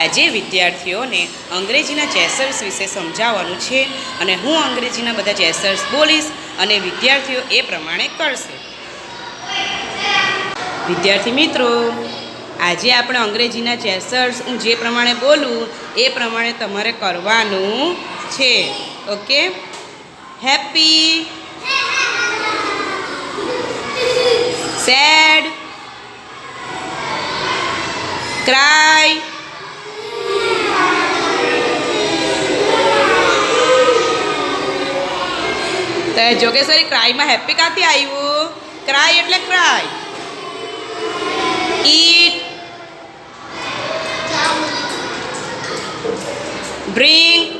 આજે વિદ્યાર્થીઓને અંગ્રેજીના ચેસર્સ વિશે સમજાવવાનું છે અને હું અંગ્રેજીના બધા ચેસર્સ બોલીશ અને વિદ્યાર્થીઓ એ પ્રમાણે કરશે. વિદ્યાર્થી મિત્રો, આજે આપણે અંગ્રેજીના ચેસર્સ હું જે પ્રમાણે બોલું એ પ્રમાણે તમારે કરવાનું છે. Okay? Happy, sad, cry, Jogeshwari ક્રાયમાં હેપી ક્યાંથી આવ્યું? ક્રાય એટલે ક્રાય. ઈટ, ડ્રિંક,